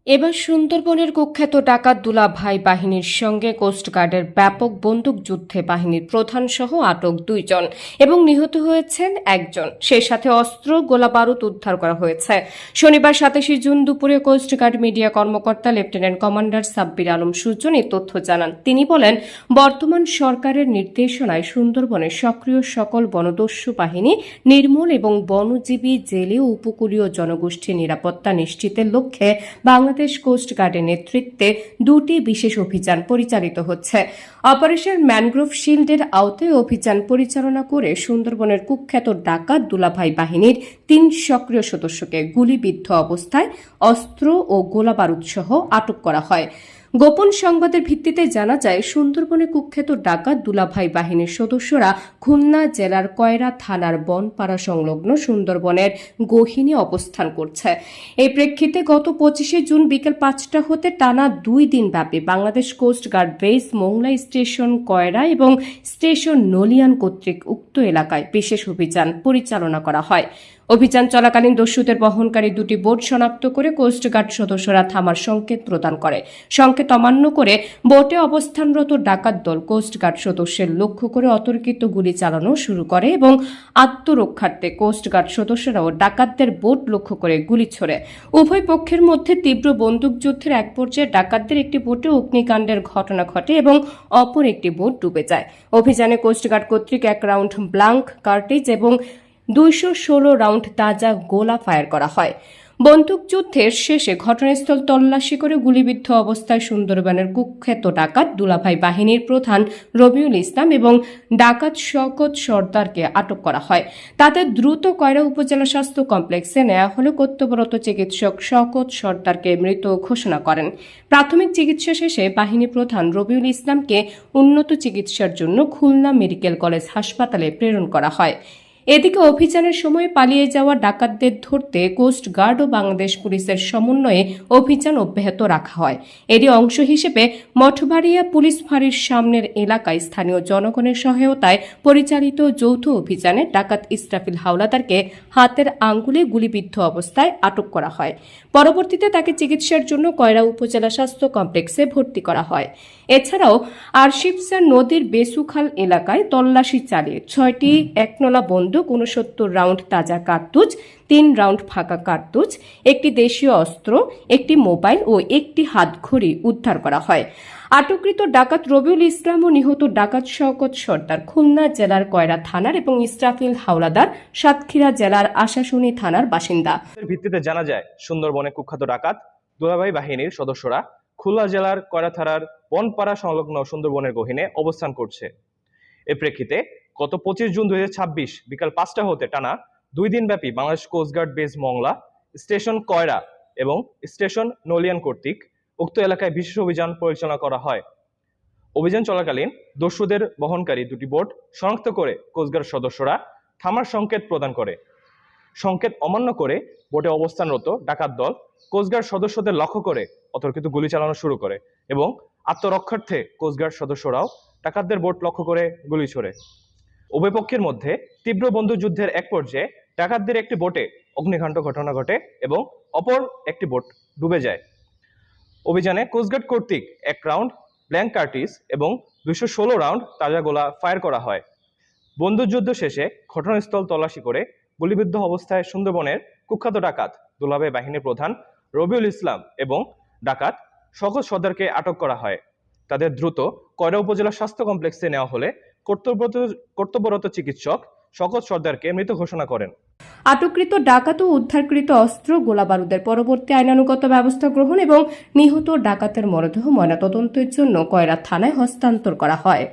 এবার সুন্দরবনের কুখ্যাত ডাকাত দুলাভাই বাহিনীর সঙ্গে কোস্টগার্ডের ব্যাপক বন্দুকযুদ্ধে বাহিনীর প্রধান সহ আটক 2 জন এবং নিহত হয়েছেন 1 জন। সেই সাথে অস্ত্র গোলাবারুদ উদ্ধার করা হয়েছে। শনিবার 27 জুন দুপুরে কোস্টগার্ড মিডিয়া কর্মকর্তা লেফটেন্যান্ট কমান্ডার সাব্বির আলম সুজন এই তথ্য জানান। তিনি বলেন, বর্তমান সরকারের নির্দেশনায় সুন্দরবনের সক্রিয় সকল বনদস্যু বাহিনী নির্মূল এবং বনজীবী জেলে ও উপকূলীয় জনগোষ্ঠীর নিরাপত্তা নিশ্চিতের লক্ষ্যে বাংলাদেশ কোস্টগার্ডের নেতৃত্বে 2টি বিশেষ অভিযান পরিচালিত হচ্ছে। অপারেশন ম্যানগ্রোভ শিল্ডের আওতায় অভিযান পরিচালনা করে সুন্দরবনের কুখ্যাত ডাকাত দুলাভাই বাহিনীর 3 সক্রিয় সদস্যকে গুলিবিদ্ধ অবস্থায় অস্ত্র ও গোলাবারুদ সহ আটক করা হয়। গোপন সংবাদের ভিত্তিতে জানা যায়, সুন্দরবনে কুখ্যাত ডাকাত দুলাভাই বাহিনীর সদস্যরা খুলনা জেলার কয়রা থানার বনপাড়া সংলগ্ন সুন্দরবনের গহীনে অবস্থান করছে। এই প্রেক্ষিতে গত 25 জুন বিকেল 5টা হতে টানা 2 দিন ব্যাপী Bangladesh coast guard base Mongla station Koyra এবং স্টেশন নলিয়ান কর্তৃক উক্ত এলাকায় বিশেষ অভিযান পরিচালনা করা হয়। অভিযান চলাকালীন দস্যুদের বহনকারী 2টি বোট শনাক্ত করে কোস্টগার্ড সদস্যরা থামার সংকেত প্রদান করে। সংকেত অমান্য করে বোটে অবস্থানরত ডাকাত দল কোস্টগার্ড সদস্যের লক্ষ্য করে অতর্কিত গুলি চালানো শুরু করে এবং আত্মরক্ষার্থে কোস্টগার্ড সদস্যরাও ডাকাতদের বোট লক্ষ্য করে গুলি ছোড়ে। উভয় পক্ষের মধ্যে তীব্র বন্দুকযুদ্ধের এক পর্যায়ে ডাকাতদের একটি বোটে অগ্নিকাণ্ডের ঘটনা ঘটে এবং অপর একটি বোট ডুবে যায়। অভিযানে কোস্টগার্ড কর্তৃক 1 রাউন্ড ব্লাঙ্ক কার্টিজ এবং 216 রাউন্ড তাজা গোলা ফায়ার করা হয়। বন্দুকযুদ্ধের শেষে ঘটনাস্থল তল্লাশি করে গুলিবিদ্ধ অবস্থায় সুন্দরবনের কুখ্যাত ডাকাত দুলাভাই বাহিনীর প্রধান রবিউল ইসলাম এবং ডাকাত শওকত সর্দারকে আটক করা হয়। তাদের দ্রুত কয়রা উপজেলা স্বাস্থ্য কমপ্লেক্সে নেওয়া হলে কর্তব্যরত চিকিৎসক শওকত সর্দারকে মৃত ঘোষণা করেন। প্রাথমিক চিকিৎসা শেষে বাহিনী প্রধান রবিউল ইসলামকে উন্নত চিকিৎসার জন্য খুলনা মেডিকেল কলেজ হাসপাতালে প্রেরণ করা হয়। এদিকে অভিযানের সময় পালিয়ে যাওয়া ডাকাতদের ধরতে কোস্ট গার্ড ও বাংলাদেশ পুলিশের সমন্বয়ে অভিযান অব্যাহত রাখা হয়। এরই অংশ হিসেবে মঠবাড়িয়া পুলিশ ফাঁড়ির সামনের এলাকায় স্থানীয় জনগণের সহায়তায় পরিচালিত যৌথ অভিযানে ডাকাত ইসরাফিল হাওলাদারকে হাতের আঙ্গুলে গুলিবিদ্ধ অবস্থায় আটক করা হয়। পরবর্তীতে তাকে চিকিৎসার জন্য কয়রা উপজেলা স্বাস্থ্য কমপ্লেক্সে ভর্তি করা হয়। এছাড়াও আরশিফসা নদীর বেসুখাল এলাকায় তল্লাশি চালিয়ে 6টি একনলা বন্দুক, 69 রাউন্ড তাজা কার্তুজ, 3 রাউন্ড ফাঁকা কার্তুজ, একটি দেশীয় অস্ত্র, একটি মোবাইল ও একটি হাতঘড়ি উদ্ধার করা হয়। আটককৃত ডাকাত রবিউল ইসলাম ও নিহত ডাকাত শওকত সর্দার খুলনা জেলার কয়রা থানার এবং ইসরাফিল হাওলাদার সাতক্ষীরা জেলার আশাশুনি থানার বাসিন্দা। ভিত্তিতে জানা যায়, সুন্দরবনে কুখ্যাত ডাকাত দুলাভাই বাহিনীর সদস্যরা খুলনা জেলার কয়রা থানার বনপাড়া সংলগ্ন সুন্দরবনের গহীনে অবস্থান করছে। এর প্রেক্ষিতে গত 25 জুন 2026 বিকাল 5টা হতে টানা 2 দিন ব্যাপী Bangladesh coast guard base Mongla station Koyra এবং স্টেশন নলিয়ান কর্তৃক উক্ত এলাকায় বিশেষ অভিযান পরিচালনা করা হয়। অভিযান চলাকালীন দস্যুদের বহনকারী 2টি বোট শনাক্ত করে কোস্টগার্ড সদস্যরা থামার সংকেত প্রদান করে। সংকেত অমান্য করে বোটে অবস্থানরত ডাকাত দল কোস্টগার্ড সদস্যদের লক্ষ্য করে অতর্কিত গুলি চালানো শুরু করে এবং আত্মরক্ষার্থে কোস্টগার্ড সদস্যরাও ডাকাতদের বোট লক্ষ্য করে গুলি ছোড়ে। উভয় পক্ষের মধ্যে তীব্র বন্দুকযুদ্ধের এক পর্যায়ে ডাকাতদের একটি বোটে অগ্নিকাণ্ড ঘটনা ঘটে এবং অপর একটি বোট ডুবে যায়। অভিযানে কোস্টগার্ড কর্তৃক 1 রাউন্ড ব্ল্যাঙ্ক কার্টিজ এবং 216 রাউন্ড তাজা গোলা ফায়ার করা হয়। বন্দুকযুদ্ধ শেষে ঘটনাস্থল তল্লাশি করে গুলিবিদ্ধ অবস্থায় সুন্দরবনের কুখ্যাত ডাকাত দুলাভাই বাহিনীর প্রধান রবিউল ইসলাম এবং ডাকাত শওকত সর্দারকে আটক করা হয়। তাদের দ্রুত কয়রা উপজেলা স্বাস্থ্য কমপ্লেক্সে নেওয়া হলে কর্তব্যরত চিকিৎসক শওকত সর্দারকে মৃত ঘোষণা করেন। আটককৃত ডাকাত ও উদ্ধারকৃত অস্ত্র গোলাবারুদের পরবর্তী আইনানুগত ব্যবস্থা গ্রহণ এবং নিহত ডাকাতের মরদেহ ময়নাতদন্তের জন্য কয়রা থানায় হস্তান্তর করা হয়।